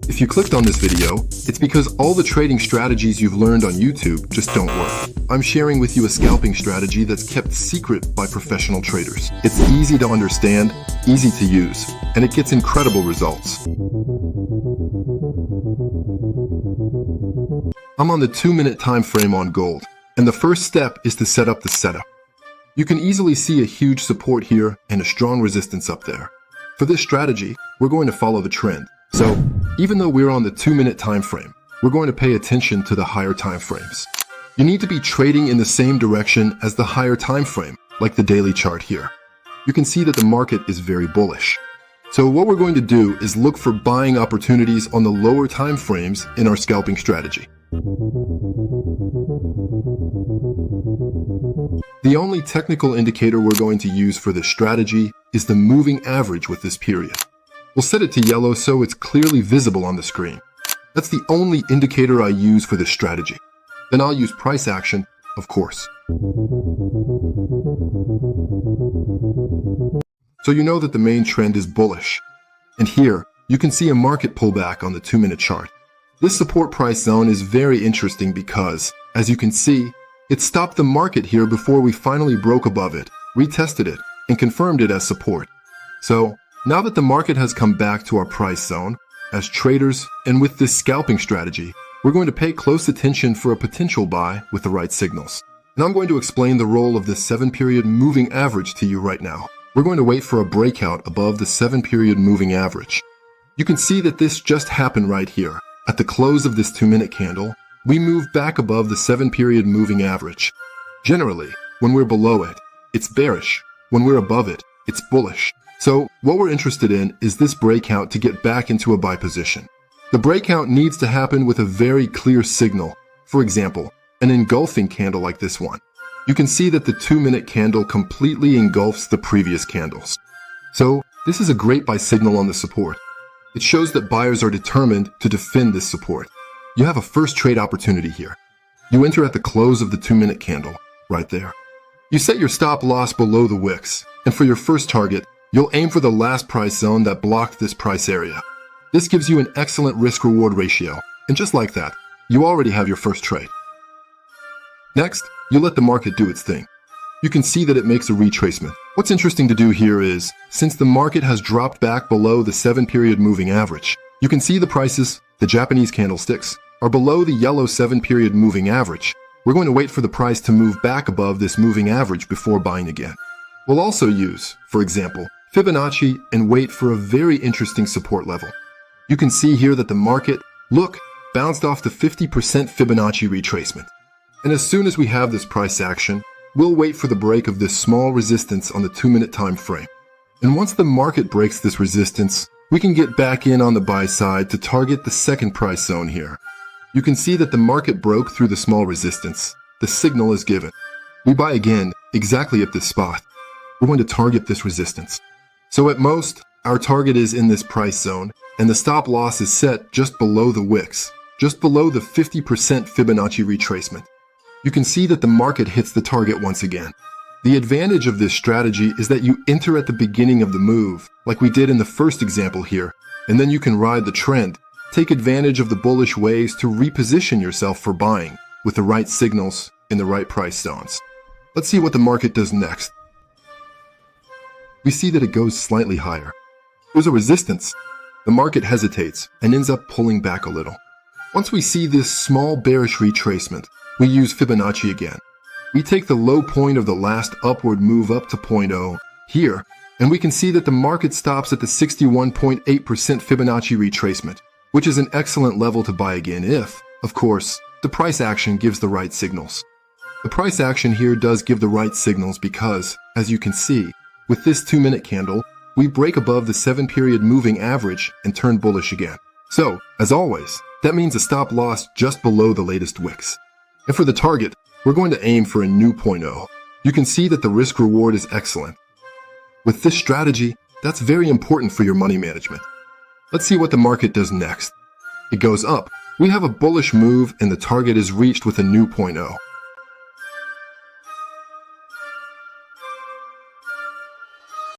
If you clicked on this video, it's because all the trading strategies you've learned on YouTube just don't work. I'm sharing with you a scalping strategy that's kept secret by professional traders. It's easy to understand, easy to use, and it gets incredible results. I'm on the 2-minute time frame on gold, and the first step is to set up the setup. You can easily see a huge support here and a strong resistance up there. For this strategy, we're going to follow the trend. So, even though we're on the 2-minute time frame, we're going to pay attention to the higher time frames. You need to be trading in the same direction as the higher time frame, like the daily chart here. You can see that the market is very bullish. So what we're going to do is look for buying opportunities on the lower time frames in our scalping strategy. The only technical indicator we're going to use for this strategy is the moving average with this period. We'll set it to yellow so it's clearly visible on the screen. That's the only indicator I use for this strategy. Then I'll use price action, of course. So you know that the main trend is bullish. And here, you can see a market pullback on the 2-minute chart. This support price zone is very interesting because, as you can see, it stopped the market here before we finally broke above it, retested it, and confirmed it as support. So, now that the market has come back to our price zone, as traders and with this scalping strategy, we're going to pay close attention for a potential buy with the right signals. And I'm going to explain the role of this 7-period moving average to you right now. We're going to wait for a breakout above the 7-period moving average. You can see that this just happened right here. At the close of this 2-minute candle, we move back above the 7-period moving average. Generally, when we're below it, it's bearish. When we're above it, it's bullish. So what we're interested in is this breakout to get back into a buy position. The breakout needs to happen with a very clear signal. For example, an engulfing candle like this one. You can see that the 2-minute candle completely engulfs the previous candles. So this is a great buy signal on the support. It shows that buyers are determined to defend this support. You have a first trade opportunity here. You enter at the close of the 2-minute candle, right there. You set your stop loss below the wicks, and for your first target, you'll aim for the last price zone that blocked this price area. This gives you an excellent risk-reward ratio, and just like that, you already have your first trade. Next, you let the market do its thing. You can see that it makes a retracement. What's interesting to do here is, since the market has dropped back below the 7-period moving average, you can see the prices, the Japanese candlesticks, are below the yellow 7-period moving average. We're going to wait for the price to move back above this moving average before buying again. We'll also use, for example, Fibonacci and wait for a very interesting support level. You can see here that the market, look, bounced off the 50% Fibonacci retracement. And as soon as we have this price action, we'll wait for the break of this small resistance on the 2-minute time frame. And once the market breaks this resistance, we can get back in on the buy side to target the second price zone here. You can see that the market broke through the small resistance. The signal is given. We buy again, exactly at this spot. We're going to target this resistance. So at most, our target is in this price zone, and the stop loss is set just below the wicks, just below the 50% Fibonacci retracement. You can see that the market hits the target once again. The advantage of this strategy is that you enter at the beginning of the move, like we did in the first example here, and then you can ride the trend, take advantage of the bullish waves to reposition yourself for buying, with the right signals in the right price zones. Let's see what the market does next. We see that it goes slightly higher. There's a resistance. The market hesitates and ends up pulling back a little. Once we see this small bearish retracement, we use Fibonacci again. We take the low point of the last upward move up to 0.0 here, and we can see that the market stops at the 61.8% Fibonacci retracement, which is an excellent level to buy again if, of course, the price action gives the right signals. The price action here does give the right signals because, as you can see, with this 2-minute candle, we break above the 7-period moving average and turn bullish again. So, as always, that means a stop loss just below the latest wicks. And for the target, we're going to aim for a new 0.0. You can see that the risk reward is excellent. With this strategy, that's very important for your money management. Let's see what the market does next. It goes up. We have a bullish move and the target is reached with a new 0.0.